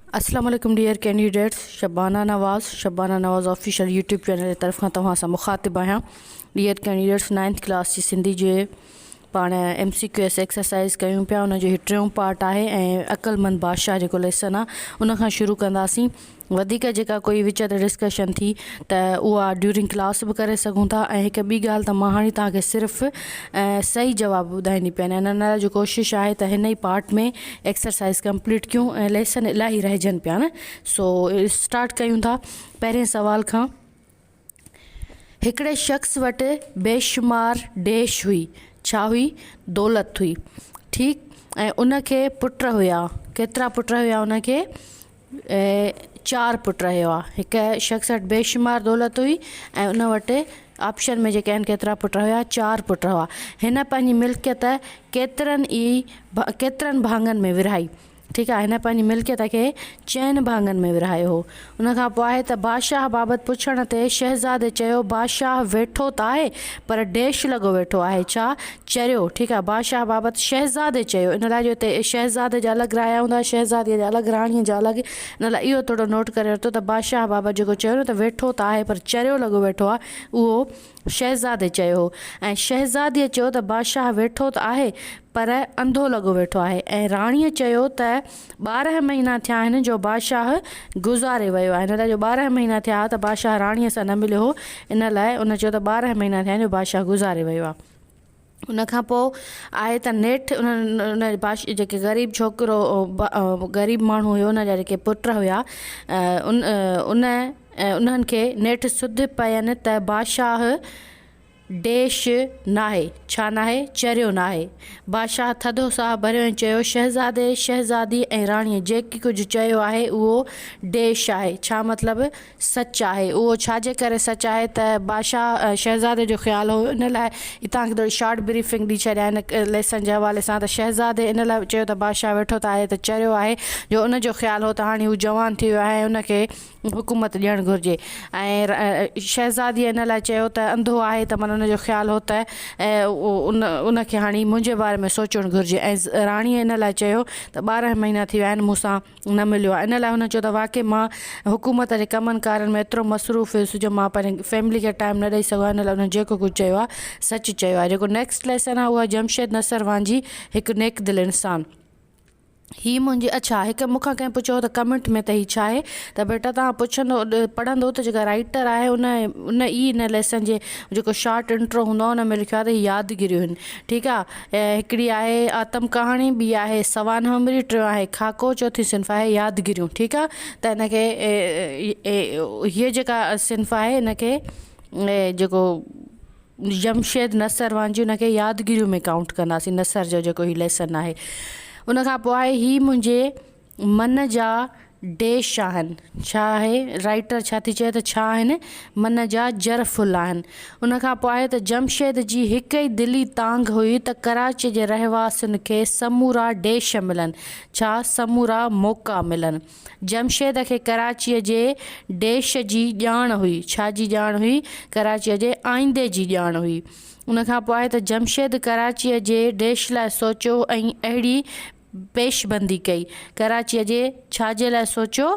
अस्सलाम वालेकुम dear candidates. Shabana नवाज़ official YouTube channel की तरफ़ खां तव्हां सां मुखातिब आहियां। डियर कैंडिडेट्स, 9th क्लास जी सिंधी जे पाण MCQS एक्सरसाइज़ कयूं पिया। उन जो टियों पार्ट आहे ऐं अक़लमंद बादशाह जेको लेसन आहे उन खां शुरू कंदासीं। वधीक जेका कोई विच ते डिस्कशन थी त उहा ड्यूरिंग क्लास बि करे सघूं था। ऐं हिकु ॿी ॻाल्हि त मां हाणे तव्हांखे सिर्फ़ु सही जवाबु ॿुधाईंदी पिया इन लाइ जो कोशिशि आहे त हिन ई पार्ट में एक्सरसाइज़ कंप्लीट कयूं ऐं लेसन इलाही रहिजनि पिया न। सो स्टार्ट कयूं था पहिरें सवाल खां। हिकिड़े शख़्स वटि बेशुमार देश हुई। छा हुई? दौलत हुई। ठीकु। ऐं उनखे पुट हुया। केतिरा पुट हुया उनखे? 4 पुट हुआ। हिकु शख़्स वटि बेशुमार दौलत हुई ऐं उन वटि ऑप्शन में जेके आहिनि केतिरा पुट हुया? 4 पुट हुआ। हिन पंहिंजी मिल्कियत केतिरनि भाङनि में विरहाई। ठीकु आहे। हिन पंहिंजी मिल्कियत खे 4 भाङनि में विरहायो हो। उनखां पोइ आहे त बादशाह बाबति पुछण ते शहज़ादे चयो बादशाह वेठो त आहे पर देश लॻो वेठो आहे। छा? चरियो। ठीकु आहे। बादशाह बाबति शहज़ादे चयो। इन लाइ जो हिते शहज़ादे जा अलॻि राया हूंदा, शहज़ादीअ जा अलॻि, राणीअ जा अलॻि। इन लाइ इहो थोरो नोट करे वरितो त बादशाह बाबति जेको चयो न त वेठो त आहे पर चरियो लॻो वेठो आहे, उहो शहज़ादे चयो हो। ऐं शहज़ादीअ चयो त बादशाह वेठो त आहे पर अंधो लॻो वेठो आहे। ऐं राणीअ चयो त 12 महीना थिया आहिनि जो बादशाह गुज़ारे वियो आहे। इन लाइ जो 12 महीना थिया त बादशाह राणीअ सां न मिलियो हो, इन लाइ उन चयो त 12 महीना थिया आहिनि जो बादशाह गुज़ारे वियो आहे। उनखां पोइ आहे त नेठि उन बादशाह जेके ग़रीब छोकिरो ग़रीब माण्हू हुयो उन जा जेके पुट हुया उन्हनि खे नेठि सुध पयनि त बादशाह देश नाहे। छा नाहे? चरियो नाहे। बादशाह थधो साह भरियो ऐं चयो शहज़ादे, शहज़ादी ऐं राणीअ जेकी कुझु चयो आहे उहो देश आहे। छा मतिलबु? सच आहे। उहो छाजे करे सच आहे त बादशाह शहज़ादे जो ख़्यालु हुयो। इन लाइ तव्हांखे थोरी शॉर्ट ब्रीफिंग ॾेई छॾिया हिन लेसन जे हवाले सां। त शहज़ादे इन लाइ चयो त बादशाह वेठो त आहे त चरियो आहे जो उनजो ख़्यालु हो त हाणे हू जवान थी वियो आहे ऐं उनखे हुकूमत ॾियणु घुरिजे। ऐं शहज़ादीअ इन लाइ चयो त अंधो आहे त माना उनजो ख़्यालु हो त उनखे हाणे मुंहिंजे बारे में सोचणु घुरिजे। ऐं राणीअ इन लाइ चयो त 12 महीना थी विया आहिनि मूंसां न मिलियो आहे। इन लाइ हुन चयो त वाक़ई मां हुकूमत जे कमनि कारनि में एतिरो मसरूफ़ हुयुसि जो मां पंहिंजी फैमिली खे टाइम न ॾेई सघां। इन लाइ हुन जेको कुझु चयो आहे सच चयो आहे। जेको नेक्स्ट लेसन आहे उहा जमशेद नसरवान जी हिकु नेक दिलि इंसानु। हीअ मुंहिंजी अच्छा हिकु मूंखां कंहिं पुछियो त कमेंट में त हीअ छा आहे? त बेटा तव्हां पढ़ंदो त जेका राइटर आहे उन इन लेसन जे जेको शॉर्ट इंट्रो हूंदो आहे उन में लिखियो आहे त यादगिरियूं आहिनि। ठीकु आहे। हिकिड़ी आहे आतम कहाणी, ॿी आहे सवान हमरी, टियों आहे खाको, चौथी सिंफ़ आहे यादगिरियूं। ठीकु आहे। त हिनखे हीअ जेका सिंफ़ आहे हिनखे जेको जमशेद नसरवान जी उनखे यादगिरियूं में काउंट कंदासीं। नसर जो जेको हीअ लेसन आहे। उनखां पोइ आहे हीअ मुंहिंजे मन जा देश आहिनि। छा आहे? राइटर छा थी चए त छा आहिनि? मन जा जरफुल आहिनि। उनखां पोइ आहे त जमशेद जी हिकु ई दिली तांग हुई त कराची जे रहवासियुनि खे समूरा देश मिलनि। छा? समूरा मौक़ा मिलनि। जमशेद खे कराचीअ जे देश जी ॼाण हुई। छा जी ॼाण हुई? कराचीअ जे आईंदे जी ॼाण हुई। उनखां पोइ आहे त जमशेद कराचीअ जे देश लाइ सोचियो ऐं अहिड़ी पेशबंदी कई। कराचीअ जे छाजे लाइ सोचियो?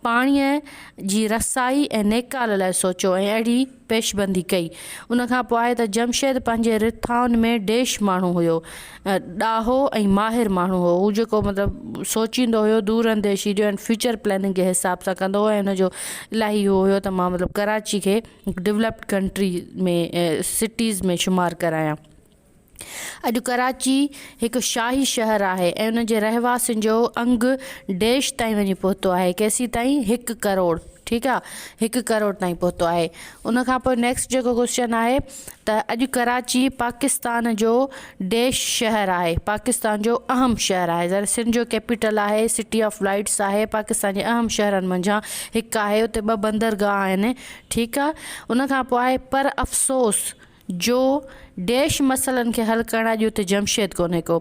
पाणीअ जी रसाई ऐं नेकाल लाइ सोचियो ऐं अहिड़ी पेशबंदी कई। उनखां पोइ आहे त जमशेद पंहिंजे रिथाउनि में देश माण्हू हुयो, ॾाहो ऐं माहिर माण्हू हुओ। हू जेको मतिलबु सोचींदो हुयो दूर अंदेशी जो एंड फ्यूचर प्लानिंग जे हिसाब सां कंदो हुओ। ऐं हुनजो इलाही उहो हुयो त मां मतिलबु कराची खे डेवलप्ड कंट्री में सिटीज़ में शुमारु करायां। अॼु कराची हिकु शाही शहर आहे ऐं उन जे रहवासियुनि जो अंग देश ताईं वञी पहुतो आहे। केसी ताईं? 1 करोड़। ठीकु आहे। 1 करोड़ ताईं पहुतो आहे। उनखां पोइ नेक्स्ट जेको क्वेश्चन आहे त अॼु कराची पाकिस्तान जो देश शहर आहे। पाकिस्तान जो अहम शहर आहे। सिंध जो कैपिटल आहे, सिटी ऑफ लाइट्स आहे। पाकिस्तान जे अहम शहरनि मंझां हिकु आहे। उते 2 बंदरगाह आहिनि। ठीकु आहे। उनखां पोइ आहे पर अफ़सोस जो देश मसइलनि खे हल करण अॼु उते जमशेद कोन्हे को।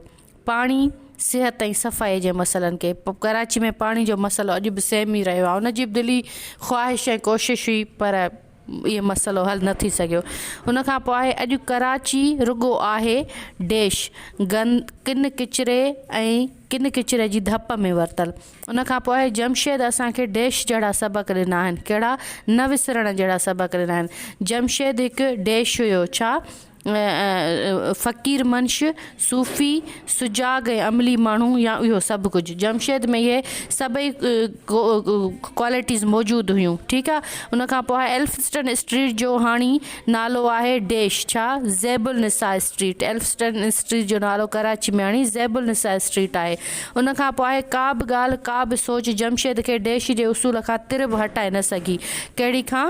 पाणी, सिहत ऐं सफ़ाई जे मसइलनि खे कराची में पाणी जो मसइलो अॼु बि सेम ई रहियो आहे। उनजी बि दिली ख़्वाहिश ऐं कोशिशि हुई पर इहो मसइलो हल न थी सघियो। हुन खां पोइ आहे अॼु कराची रुॻो आहे देश किन किचिरे ऐं किन किचिरे जी धप में वरितल। उन खां पोइ जमशेद असांखे देश जहिड़ा सबक़ ॾिना आहिनि, कहिड़ा, न विसरण जहिड़ा सबक़ ॾिना आहिनि। जमशेद हिकु देश हुयो, छा, फ़क़ीर मंश, सूफ़ी, सुजाग ऐं अमली माण्हू या इहो सभु कुझु। जमशेद में इहे सभई क्वालिटीज़ मौजूदु हुयूं, ठीकु आहे। उन खां पोइ एल्फस्टन स्ट्रीट जो हाणे नालो आहे देश, छा, ज़ैबुल निसा स्ट्रीट। एल्फस्टन स्ट्रीट जो नालो कराची में हाणे ज़ैबुल निसा स्ट्रीट आहे। उन खां पोइ का बि ॻाल्हि, का बि सोच जमशेद खे देश जे उसूल खां तिर बि हटाए न सघी। कहिड़ी खां,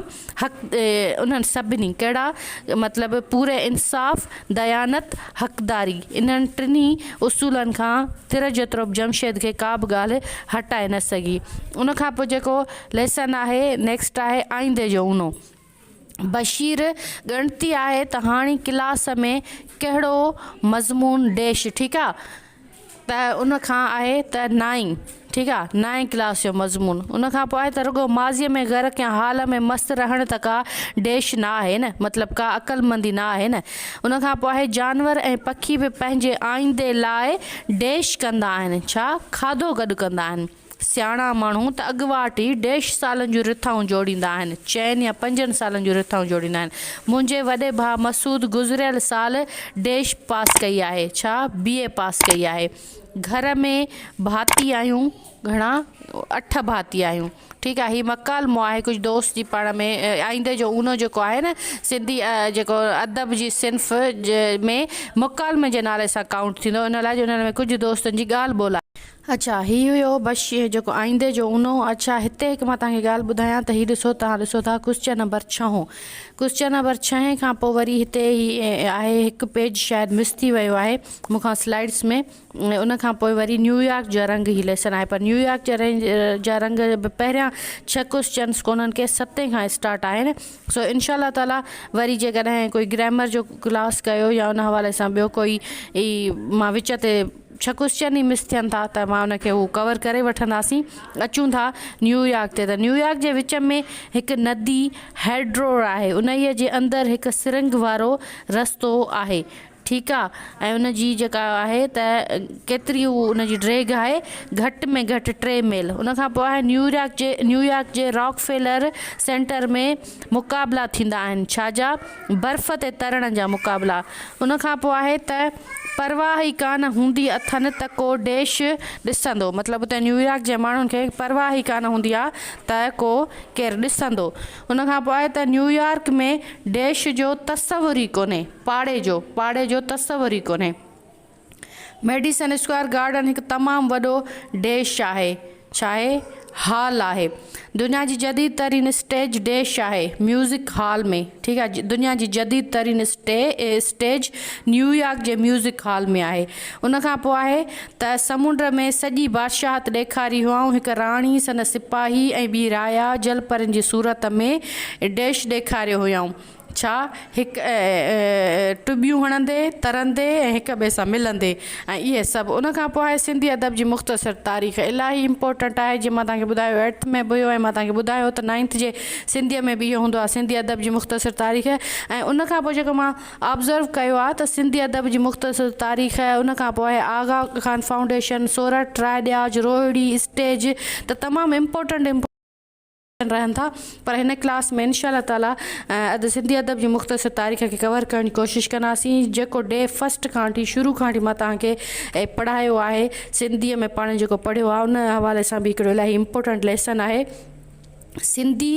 उन्हनि सभिनी, कहिड़ा, मतिलबु पूरे इंसाफ़, दयानत, हक़दारी, इन्हनि टिनी उसूलनि खां तिर जेतिरो बि जमशेद खे का बि ॻाल्हि हटाए न सघी। उन खां पोइ जेको लेसन आहे नेक्स्ट आहे आईंदे जो ऊनो। बशीर ॻणती आहे त हाणे क्लास में कहिड़ो मज़मून देश, ठीकु आहे, त उन खां आहे त 9, ठीकु आहे, 9 क्लास जो मज़मून। उन खां पोइ आहे त रुॻो माज़ीअ में घर या हाल में मस्तु रहण त का देश न आहे न, मतिलबु का अक़लमंदी न आहे न। उन खां पोइ आहे जानवर ऐं पखी बि पंहिंजे आईंदे लाइ देश कंदा आहिनि, छा, खाधो गॾु कंदा आहिनि। सियाणा माण्हू त अॻुवाट ई देश सालनि जूं रिथाऊं जोड़ींदा आहिनि, 4 या 5 सालनि जूं रिथाऊं जोड़ींदा आहिनि। मुंहिंजे वॾे भाउ मसूद गुज़िरियल साल देश पास कई आहे, छा, BA पास कई आहे। घर में भाती आहियूं, घणा, 8 भाती आहियूं, ठीकु आहे। हीअ मकालमो आहे कुझु दोस्त जी पाण में। आईंदे जो ऊनो जेको आहे न, सिंधी जेको अदब जी सिंफ़ में मुकालमे जे नाले सां काउंट थींदो, इन लाइ हुन में कुझु दोस्तनि जी ॻाल्हि ॿोल आहे। अच्छा, हीउ हुयो बसि जेको आईंदे जो ऊनो। अच्छा, हिते हिकु मां तव्हांखे ॻाल्हि ॿुधायां त हीउ ॾिसो, तव्हां ॾिसो था क्वेश्चन नंबर 6। क्वेश्चन नंबर 6 खां पोइ वरी हिते ही आहे हिकु पेज शायदि मिस थी वियो आहे मूंखां स्लाइड्स में। उन खां पोइ वरी न्यूयॉर्क जा रंग ही लेसन आहे, पर न्यूयॉर्क जा रंग पहिरियां 6 क्वेश्चन्स कोन्हनि के 7 खां स्टार्ट आहिनि। सो इनशाला ताला वरी जेकॾहिं कोई ग्रामर जो क्लास कयो या उन हवाले सां ॿियो कोई मां विच ते 6 क्वेश्चन ई मिस थियनि था त मां उनखे हू कवर करे वठंदासीं। अचूं था न्यूयॉर्क ते, त न्यूयॉर्क जे विच में हिकु नदी हेड्रो आहे, उन जे अंदरि हिकु सिरंग वारो रस्तो आहे, ठीकु आहे। ऐं उन जी जेका आहे त केतिरी उन जी ड्रैग आहे, घटि में घटि 3 मील। उन खां पोइ आहे न्यूयॉर्क जे रॉकफेलर सेंटर में मुक़ाबला थींदा आहिनि, छाजा, बर्फ़ ते तरण जा मुक़ाबला। उन खां पोइ आहे त परवाह ई कान हूंदी अथनि त को देश ॾिसंदो, मतिलबु उते न्यूयॉर्क जे माण्हुनि खे परवाह ई कान हूंदी आहे त को केरु ॾिसंदो। उन खां पोइ आहे त न्यूयॉर्क में देश जो तस्वुर ई कोन्हे, पाड़े जो तस्वुर ई कोन्हे। मेडिसन स्क्वायर गार्डन हिकु तमामु वॾो देश आहे, छा आहे, हॉल आहे। दुनिया जी जदीद तरीन स्टेज देश आहे म्यूज़िक हॉल में, ठीकु आहे। दुनिया जी जदीद तरीन stage New York J music hall में आहे। उन खां पोइ आहे त समुंड में सॼी बादशाहत ॾेखारी हुआऊं, हिकु राणी, सन सिपाही ऐं ॿी राया जलपरनि जी सूरत में देश ॾेखारियो हुयऊं, छा, हिकु टुबियूं हणंदे, तरंदे ऐं हिक ॿिए सां मिलंदे, ऐं इहे सभु। उन खां पोइ आहे सिंधी अदब जी मुख़्तसर तारीख़, इलाही इम्पोर्टेंट आहे। जीअं मां तव्हांखे ॿुधायो 8th में बि हुयो, ऐं मां तव्हांखे ॿुधायो त 9th जे सिंधीअ में बि इहो हूंदो आहे, सिंधी अदब जी मुख़्तसर तारीख़। ऐं उन खां पोइ जेको मां ऑब्ज़र्व कयो आहे त सिंधी अदब जी मुख़्तसर तारीख़, उन खां पोइ आहे आगा खान फाउंडेशन, सोरठ, ट्राइडियाज, रोहिड़ी स्टेज, त तमामु इम्पोर्टेंट रहनि था। पर हिन क्लास में इंशाअल्लाह ताला सिंधी अदब जी मुख़्तसर तारीख़ खे कवर करण जी कोशिशि कंदासीं। जेको डे फस्ट खां वठी शुरू खां वठी मां तव्हांखे पढ़ायो आहे, सिंधीअ में पाण जेको पढ़ियो आहे, उन हवाले सां बि हिकिड़ो इलाही इम्पोर्टेंट लेसन आहे। सिंधी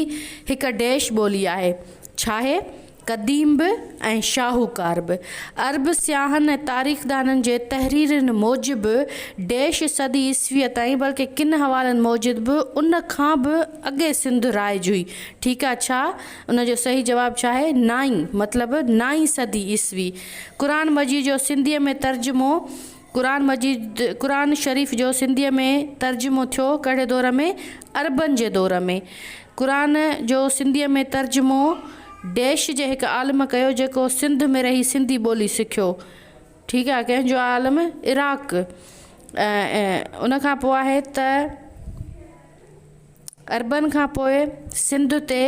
हिकु देश ॿोली आहे, छा आहे, क़दीम बि ऐं शाहूकार बि। अरब सियाहनि ऐं तारीख़दाननि जे तहरीरनि मूजिबि देश सदी ईस्वीअ ताईं, बल्कि किन हवालनि मूजिबि उन खां बि अॻे सिंध राइज हुई, ठीकु आहे। छा उनजो सही जवाबु छा आहे, 9, मतिलबु 9 सदी ईस्वी। क़ुरान मजीद जो सिंधीअ में तर्जुमो, क़ुरान शरीफ़ जो सिंधीअ में तर्जुमो थियो कहिड़े दौर में, अरबनि जे दौर में। क़ुरान जो सिंधीअ में तर्जुमो देश जे हिकु आलिम कयो जेको सिंध में रही सिंधी ॿोली सिखियो, ठीकु आहे। कंहिंजो आलिम, इराक। उन खां पोइ आहे त अरबनि खां पोइ सिंध ते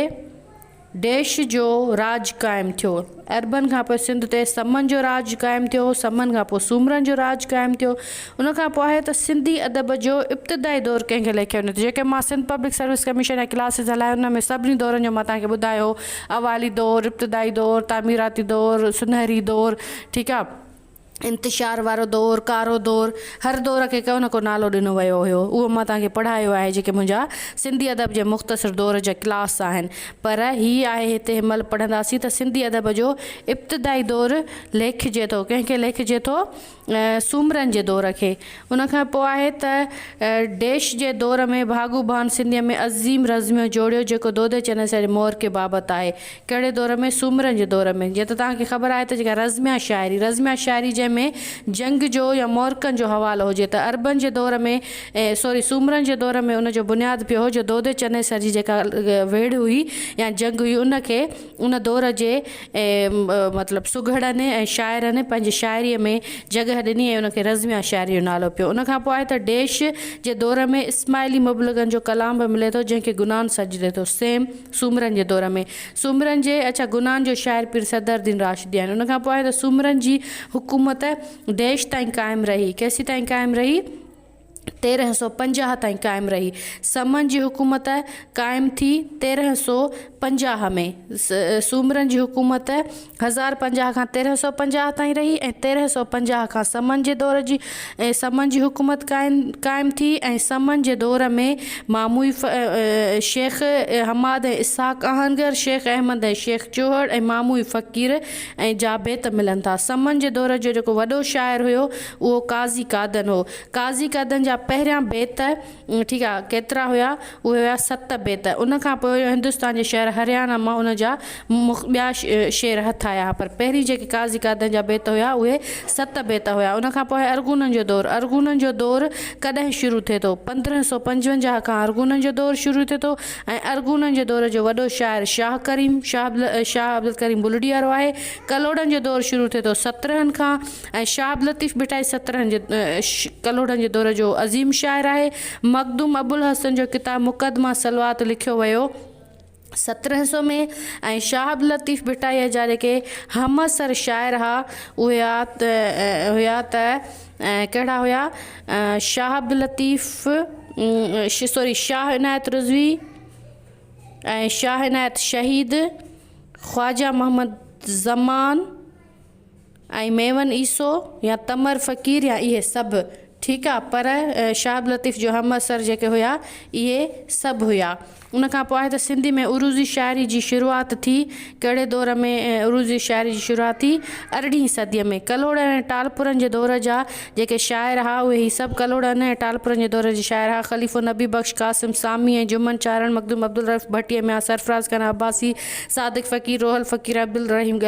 देश जो राज क़ाइमु थियो। अरबन खां पोइ सिंध ते समन जो राज क़ाइमु थियो, समन खां पोइ सूमरन जो राज क़ाइमु थियो। उन खां पोइ आहे त सिंधी अदब जो इब्तिदाई दौरु कंहिंखे लेखियो न थियो। जेके मां सिंध पब्लिक सर्विस कमीशन जा क्लासिस हलाया उन में सभिनी दौरनि जो मां तव्हांखे ॿुधायो, अवाली दौरु, इब्तिदाई दौरु, तामीराती दौरु, सुनहरी दौरु, ठीकु आहे, इंतिशार वारो दौरु, कारो दौरु, हर दौर खे को न को नालो ॾिनो वियो हुयो। उहो मां तव्हांखे पढ़ायो आहे, जेके मुंहिंजा सिंधी अदब जे मुख़्तसिर दौर जा क्लास आहिनि। पर हीअ आहे हिते हिनमहिल पढ़ंदासीं त सिंधी अदब जो इब्तिदाई दौरु लेखिजे थो, कंहिंखे लेखिजे थो, सूमरन जे दौर खे। उन खां पोइ आहे त देश जे दौर में भागू भान सिंधीअ में अज़ीम रज़्मियो जोड़ियो, जेको दोदे चने से मोर के बाबति आहे। कहिड़े दौर में? सूमरन जे दौर में। जीअं त तव्हांखे ख़बर आहे त जेका रज़्मिया शाइरी जंहिंमें जंग जो या मोरकनि जो हवालो हुजे, त अरबन जे दौर में सूमरन जे दौर में उन जो बुनियादु पियो हो जो दोदे चने सर जी जेका वेड़ हुई या जंग हुई, उनखे उन दौर जे मतिलबु सुघड़नि ऐं शाइरनि पंहिंजी शाइरीअ में जॻह ॾिनी ऐं उनखे रज़्मिया शाइरी जो नालो पियो। उन खां पोइ आहे त देश जे दौर में इस्माइली मुबलगनि जो कलाम बि मिले थो, जंहिंखे गुनान सजिदे थो, सेम सूमरन जे दौर में। सूमरन जे गुनान जो शाइर पीर सदरुद्दीन राशिदी आहिनि। उन खां पोइ आहे त सूमरन जी हुकूमत देश ताईं क़ाइमु रही। केसीं ताईं क़ाइमु रही? 1350 ताईं क़ाइमु रही। समन जी हुकूमत क़ाइमु थी 1350 में। सूमरन जी हुकूमत 1050 खां 1350 ताईं रही ऐं 1350 खां समन जे दौर जी समन जी हुकूमत क़ाइमु थी। ऐं समन जे दौर में मामूई शेख हमाद ऐं इसहाक आहनगर, शेख अहमद ऐं शेख चौहड़ ऐं मामूई फ़क़ीर ऐं जा बेत मिलनि था। समन जे दौर जो जेको वॾो शाइर हुयो उहो काज़ी कादन हो। काज़ी कादन जा पहिरियां बेत, ठीकु आहे, केतिरा हुया? उहे हुया 7 बेत। उन खां पोइ हिंदुस्तान जे शहर हरियाणा मां उन जा ॿिया शेर हथ आया, पर पहिरीं जेके काज़ी कादन जा बेत हुया उहे 7 बेत हुया। उन खां पोइ अरगुननि जो दौरु। अरगुननि जो दौरु कॾहिं शुरू थिए थो? 1555 खां अरगुननि जो दौरु शुरू थिए थो। ऐं अरगुननि जे दौर जो वॾो शाइर शाह अब्दुल करीम बुलडी वारो आहे। कलोड़नि जो दौरु शुरू थिए थो 17 खां ऐं शाह अब्दुल लतीफ़ भिटाई 17 जे कलोड़नि जे दौर जो अज़ीम शाइर आहे। मखदूम अबुल हसन जो किताब मुक़दमा सलवात लिखियो वियो 1700 में। ऐं शाह अब्दुल लतीफ़ भिटाईअ जा जेके हमअसर शाइर हुआ उहे हुया त कहिड़ा हुया? शाह अब्दुल लतीफ़ शाह इनायत रिज़वी ऐं शाह इनायत शहीद, ख्वाजा मोहम्मद ज़मान ऐं मेवन ईसो या तमर फ़क़ीर या इहे सभु, ठीकु आहे। पर शाह अब्दुल लतीफ़ जो हमअसर जेके हुया इहे सभु हुया। उन खां पोइ आहे त सिंधी में उरूज़ी शाइरी जी शुरूआति थी। कहिड़े दौर में उरूज़ी शाइरी जी शुरूआति थी? 18वीं सदीअ में। कलोड़ ऐं टालपुरनि जे दौर जा जेके शाइर हुआ उहे ही सभु कलोड़नि ऐं टालपुरनि जे दौर जे शाइर हुआ। ख़लीफ़ो नबी बख़्श, क़ासिम सामी ऐं जुमन चारण, मखदूम अब्दुल रफ़ भट्टीअ में, सरफराज़ खान अब्बासी, सादिक फ़क़ीर, रोहल फ़क़ीर, अब्दुल रहीम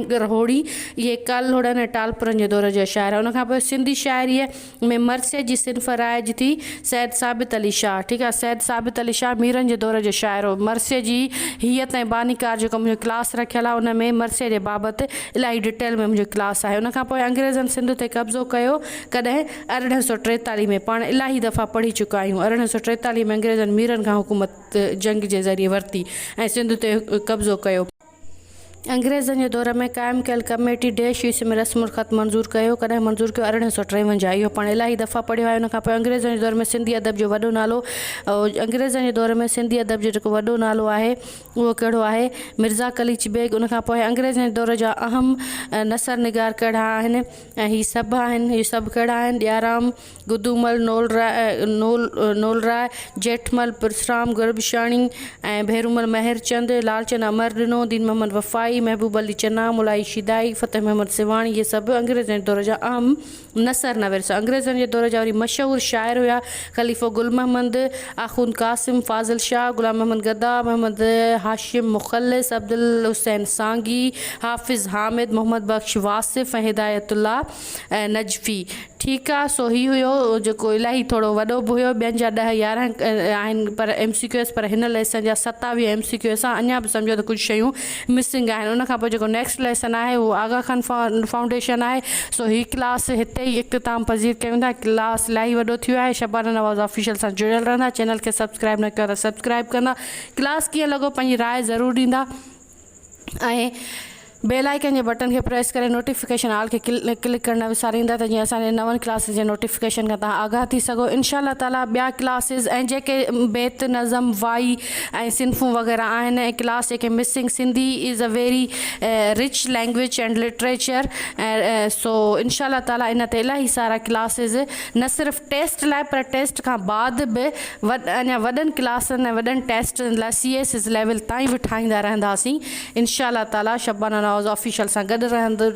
गरहोड़ी, इहे कलोड़नि ऐं टालपुरनि जे दौर जा शाइर। उन खां पोइ सिंधी शाइरीअ में मरसे जी सिन्फ़ राइज थी सैद साबित अली शाह, ठीकु आहे। सैद साबित अली शाह मीरन जे दौर जो शाइर हो। मरसे जी हियत ऐं बानीकार जेको मुंहिंजो क्लास रखियल आहे उन में मरसे जे बाबति इलाही डिटेल में मुंहिंजो क्लास आहे। उन खां पोइ अंग्रेज़नि सिंध ते कब्ज़ो कयो कॾहिं? 1843 में। पाण इलाही दफ़ा पढ़ी चुका आहियूं। 1843 में अंग्रेज़नि मीरन खां हुकूमत जंग जे ज़रिए वरिती ऐं सिंध ते कब्ज़ो कयो। अंग्रेज़नि जे दौर में क़ाइमु कयल कमेटी देश ईस में रस्मुल ख़त मंज़ूरु कयो। कॾहिं मंज़ूरु कयो? 1853। इहो पाण इलाही दफ़ा पढ़ियो आहे। उन खां पोइ अंग्रेज़नि जे दौर में सिंधी अदब जो वॾो नालो, अंग्रेज़नि जे दौर में सिंधी अदब जो जेको वॾो नालो आहे उहो कहिड़ो आहे? मिर्ज़ा कलीच बेग। उन खां पोइ अंग्रेज़नि जे दौर जा अहम नसर निगार कहिड़ा आहिनि? ऐं हीअ सभु आहिनि। हीअ सभु कहिड़ा आहिनि? ॾियाराम, गुदूमल, नोलराय, जेठमल, परसराम, गुरबशाणी ऐं भेरूमल मेहरचंद, लालचंद अमरदिनो, दीन मोहम्मद वफ़ाई, महबूब अली चन्ना, मुलाई शिदाई, फ़तेह महमद सिवाणी, ये सभु अंग्रेज़नि जे दौर जा अहम नसर नवीस। अंग्रेज़नि जे दौर जा वरी मशहूरु शाइर हुया ख़लीफ़ो गुल महमद, आख़ुंद क़ासिम, फ़ाज़िल शाह, गुलाम मोहम्मद गद्दा, मोहम्मद हाशिम मुख़ल्लिस, अब्दुल हुसैन सांगी, हाफ़िज़ हामिद, मोहम्मद बख़्श वासिफ़ ऐं हिदायतुल्लाह नजफ़ी। ठीकु आहे। सो ही हुयो जेको इलाही थोरो वॾो बि हुयो, ॿियनि जा 10-11 आहिनि पर MCQs, पर हिन लेसन जा 27 MCQs आहे। अञा बि सम्झो त कुझु शयूं मिसिंग आहिनि। उनखां पोइ जेको नेक्स्ट लेसन आहे उहो आगा खान फाउंडेशन आहे। सो ही क्लास हिते ई इख़्तिताम पज़ीर कयूं था। क्लास इलाही वॾो थियो आहे। शबाना नवाज़ ऑफिशियल सां जुड़ियल रहंदा। चैनल खे सब्सक्राइब न कयो त सब्सक्राइब कंदा। क्लास कीअं लॻो पंहिंजी राय ज़रूरु ॾींदा ऐं बेल आइकन जे बटन खे प्रेस करे नोटिफिकेशन ऑल खे क्लिक करणु विसारींदा त जीअं असांजे नवनि क्लासिस जे नोटिफिकेशन खां तव्हां आगाह थी सघो। इंशाअल्लाह ताला ॿिया क्लासिस ऐं जेके बेत नज़म वाई ऐं सिंफ़ूं वग़ैरह आहिनि ऐं क्लास जेके missing, Sindhi is a very rich language and literature ऐं सो इंशाअल्लाह ताला इन ते इलाही सारा क्लासिस न सिर्फ़ु टेस्ट लाइ पर टेस्ट खां बाद बि अञा वॾनि क्लासनि ऐं वॾनि टेस्टनि लाइ CS लेवल ताईं बि ठाहींदा रहंदासीं इंशाअल्लाह ताला। शबाना नवाज़ ऑफिशियल सां गॾु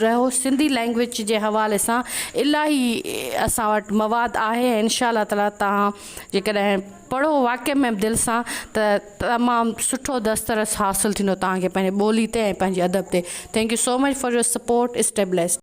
रहो। सिंधी लैंग्वेज जे हवाले सां इलाही असां वटि मवाद आहे ऐं इंशाअल्लाह ताला तव्हां जेकॾहिं पढ़ो वाक़ई में दिलि सां त तमामु सुठो दस्तरस हासिलु थींदो तव्हांखे पंहिंजे ॿोली ते ऐं पंहिंजे अदब ते। Thank you so much for your support. Stay blessed.